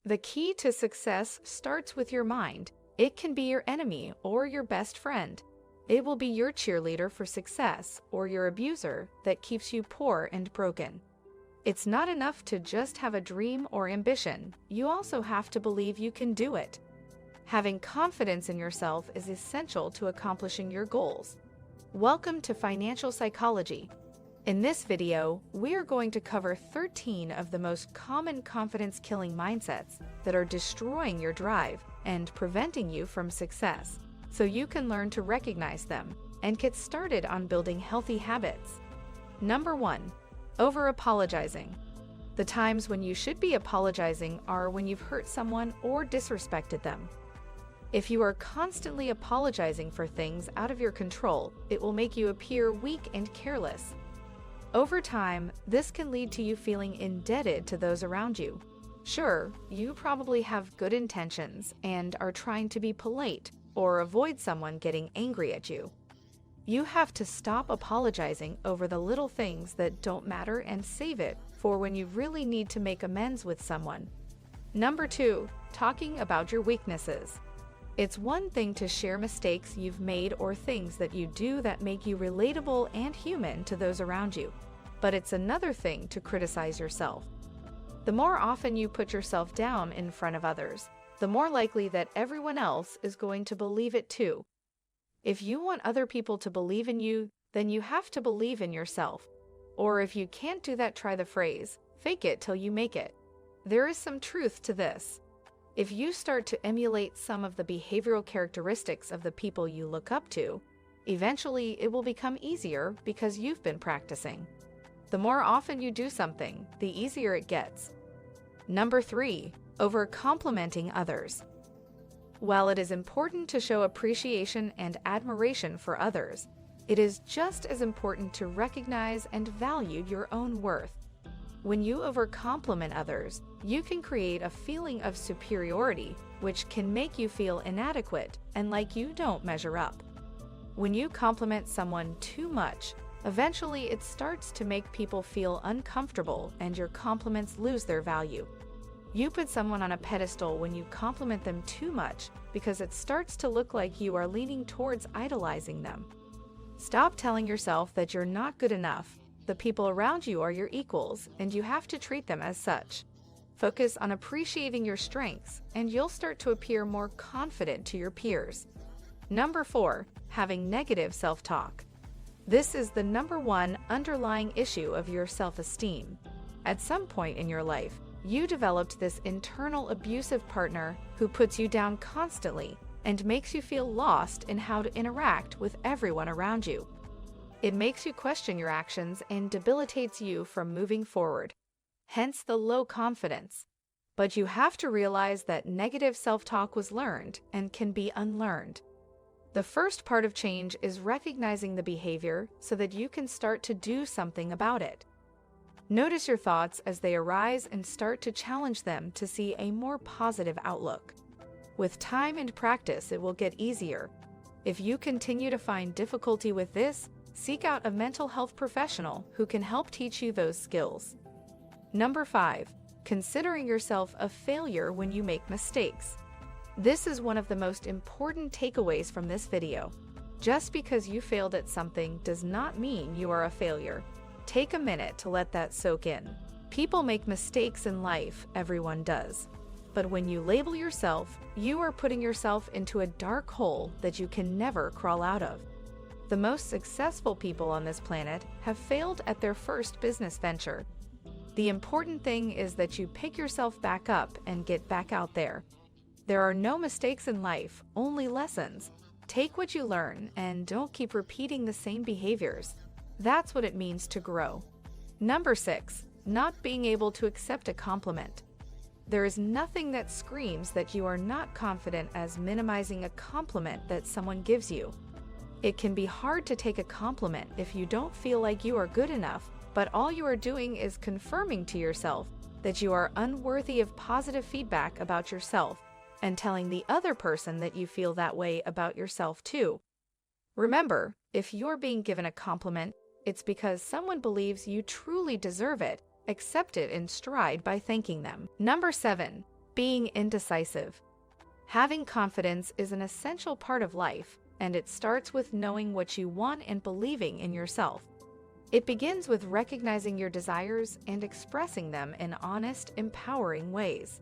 The key to success starts with your mind. It can be your enemy or your best friend. It will be your cheerleader for success or your abuser that keeps you poor and broken. It's not enough to just have a dream or ambition. You also have to believe you can do it. Having confidence in yourself is essential to accomplishing your goals. Welcome to Financial Psychology. In this video, we are going to cover 13 of the most common confidence-killing mindsets that are destroying your drive and preventing you from success, so you can learn to recognize them and get started on building healthy habits. Number 1. Over-apologizing. The times when you should be apologizing are when you've hurt someone or disrespected them. If you are constantly apologizing for things out of your control, it will make you appear weak and careless. Over time, this can lead to you feeling indebted to those around you. Sure, you probably have good intentions and are trying to be polite or avoid someone getting angry at you. You have to stop apologizing over the little things that don't matter and save it for when you really need to make amends with someone. Number 2, talking about your weaknesses. It's one thing to share mistakes you've made or things that you do that make you relatable and human to those around you, but it's another thing to criticize yourself. The more often you put yourself down in front of others, the more likely that everyone else is going to believe it too. If you want other people to believe in you, then you have to believe in yourself. Or if you can't do that, try the phrase, fake it till you make it. There is some truth to this. If you start to emulate some of the behavioral characteristics of the people you look up to, eventually it will become easier because you've been practicing. The more often you do something, the easier it gets. Number 3, over-complimenting others. While it is important to show appreciation and admiration for others, it is just as important to recognize and value your own worth. When you over-compliment others, you can create a feeling of superiority, which can make you feel inadequate and like you don't measure up. When you compliment someone too much, eventually it starts to make people feel uncomfortable and your compliments lose their value. You put someone on a pedestal when you compliment them too much because it starts to look like you are leaning towards idolizing them. Stop telling yourself that you're not good enough. The people around you are your equals, and you have to treat them as such. Focus on appreciating your strengths, and you'll start to appear more confident to your peers. Number 4, having negative self-talk. This is the number 1 underlying issue of your self-esteem. At some point in your life, you developed this internal abusive partner who puts you down constantly and makes you feel lost in how to interact with everyone around you. It makes you question your actions and debilitates you from moving forward, hence the low confidence. But you have to realize that negative self-talk was learned and can be unlearned. The first part of change is recognizing the behavior so that you can start to do something about it. Notice your thoughts as they arise and start to challenge them to see a more positive outlook. With time and practice, it will get easier. If you continue to find difficulty with this, seek out a mental health professional who can help teach you those skills. Number 5, considering yourself a failure when you make mistakes. This is one of the most important takeaways from this video. Just because you failed at something does not mean you are a failure. Take a minute to let that soak in. People make mistakes in life, everyone does. But when you label yourself, you are putting yourself into a dark hole that you can never crawl out of. The most successful people on this planet have failed at their first business venture. The important thing is that you pick yourself back up and get back out there. There are no mistakes in life, only lessons. Take what you learn and don't keep repeating the same behaviors. That's what it means to grow. Number 6, not being able to accept a compliment. There is nothing that screams that you are not confident as minimizing a compliment that someone gives you. It can be hard to take a compliment if you don't feel like you are good enough, but all you are doing is confirming to yourself that you are unworthy of positive feedback about yourself and telling the other person that you feel that way about yourself too. Remember, if you're being given a compliment, it's because someone believes you truly deserve it. Accept it in stride by thanking them. Number 7, Being indecisive. Having confidence is an essential part of life, and it starts with knowing what you want and believing in yourself. It begins with recognizing your desires and expressing them in honest, empowering ways.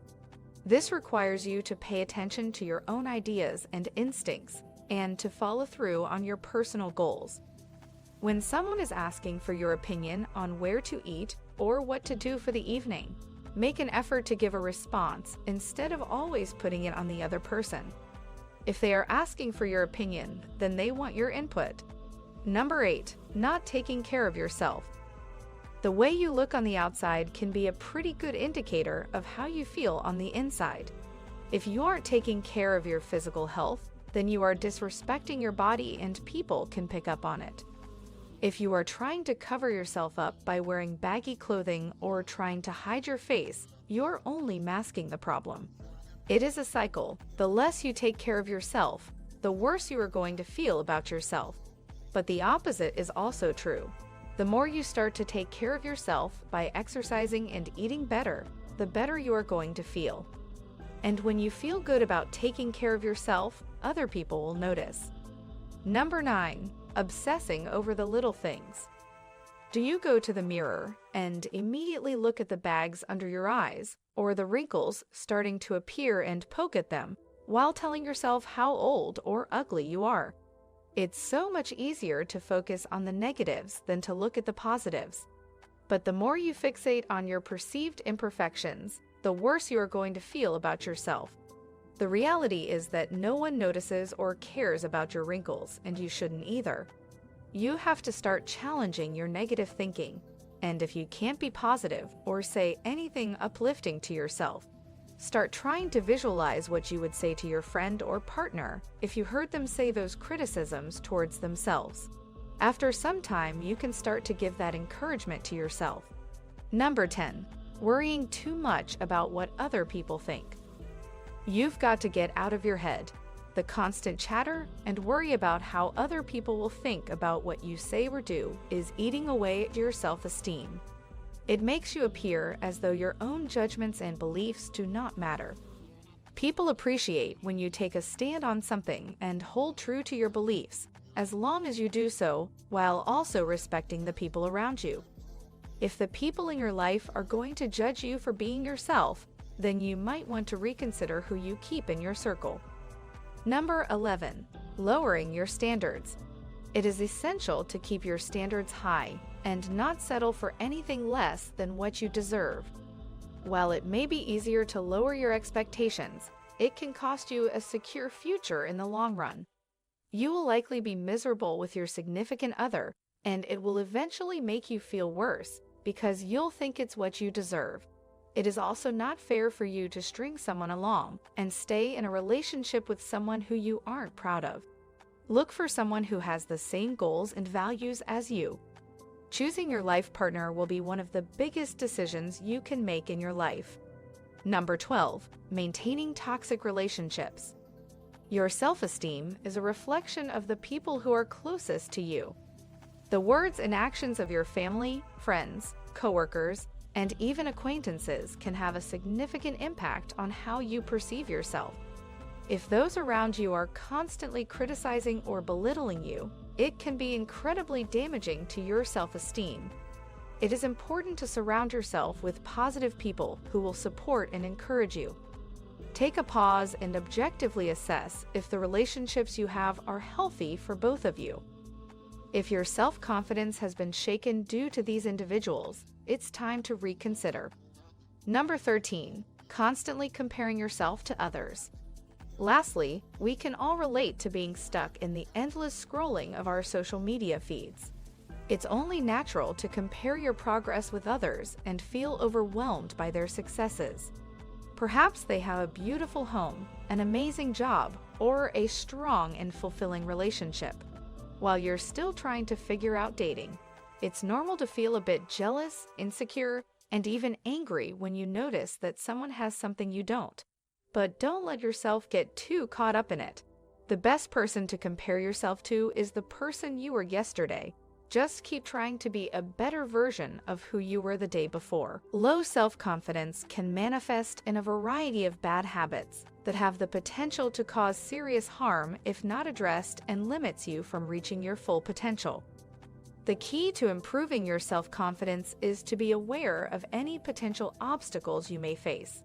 This requires you to pay attention to your own ideas and instincts and to follow through on your personal goals. When someone is asking for your opinion on where to eat or what to do for the evening, make an effort to give a response instead of always putting it on the other person. If they are asking for your opinion, then they want your input. Number 8, not taking care of yourself. The way you look on the outside can be a pretty good indicator of how you feel on the inside. If you aren't taking care of your physical health, then you are disrespecting your body and people can pick up on it. If you are trying to cover yourself up by wearing baggy clothing or trying to hide your face, you're only masking the problem. It is a cycle. The less you take care of yourself, the worse you are going to feel about yourself. But the opposite is also true. The more you start to take care of yourself by exercising and eating better, the better you are going to feel. And when you feel good about taking care of yourself, other people will notice. Number 9, obsessing over the little things. Do you go to the mirror and immediately look at the bags under your eyes or the wrinkles starting to appear and poke at them while telling yourself how old or ugly you are? It's so much easier to focus on the negatives than to look at the positives. But the more you fixate on your perceived imperfections, the worse you are going to feel about yourself. The reality is that no one notices or cares about your wrinkles, and you shouldn't either. You have to start challenging your negative thinking, and if you can't be positive or say anything uplifting to yourself, start trying to visualize what you would say to your friend or partner if you heard them say those criticisms towards themselves. After some time, you can start to give that encouragement to yourself. Number 10, worrying too much about what other people think. You've got to get out of your head. The constant chatter and worry about how other people will think about what you say or do is eating away at your self-esteem. It makes you appear as though your own judgments and beliefs do not matter. People appreciate when you take a stand on something and hold true to your beliefs, as long as you do so while also respecting the people around you. If the people in your life are going to judge you for being yourself, then you might want to reconsider who you keep in your circle. Number 11, lowering your standards. It is essential to keep your standards high and not settle for anything less than what you deserve. While it may be easier to lower your expectations, it can cost you a secure future in the long run. You will likely be miserable with your significant other, and it will eventually make you feel worse because you'll think it's what you deserve. It is also not fair for you to string someone along and stay in a relationship with someone who you aren't proud of. Look for someone who has the same goals and values as you. Choosing your life partner will be one of the biggest decisions you can make in your life. Number 12, maintaining toxic relationships. Your self-esteem is a reflection of the people who are closest to you. The words and actions of your family, friends, coworkers, and even acquaintances can have a significant impact on how you perceive yourself. If those around you are constantly criticizing or belittling you, it can be incredibly damaging to your self-esteem. It is important to surround yourself with positive people who will support and encourage you. Take a pause and objectively assess if the relationships you have are healthy for both of you. If your self-confidence has been shaken due to these individuals, it's time to reconsider. Number 13, constantly comparing yourself to others. Lastly, we can all relate to being stuck in the endless scrolling of our social media feeds. It's only natural to compare your progress with others and feel overwhelmed by their successes. Perhaps they have a beautiful home, an amazing job, or a strong and fulfilling relationship. While you're still trying to figure out dating, it's normal to feel a bit jealous, insecure, and even angry when you notice that someone has something you don't. But don't let yourself get too caught up in it. The best person to compare yourself to is the person you were yesterday. Just keep trying to be a better version of who you were the day before. Low self-confidence can manifest in a variety of bad habits that have the potential to cause serious harm if not addressed and limits you from reaching your full potential. The key to improving your self-confidence is to be aware of any potential obstacles you may face.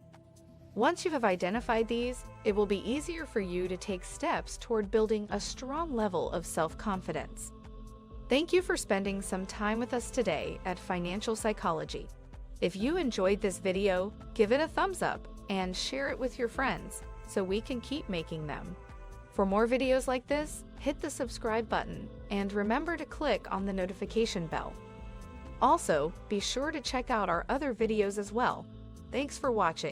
Once you have identified these, it will be easier for you to take steps toward building a strong level of self-confidence. Thank you for spending some time with us today at Financial Psychology. If you enjoyed this video, give it a thumbs up and share it with your friends so we can keep making them. For more videos like this, hit the subscribe button and remember to click on the notification bell. Also, be sure to check out our other videos as well. Thanks for watching.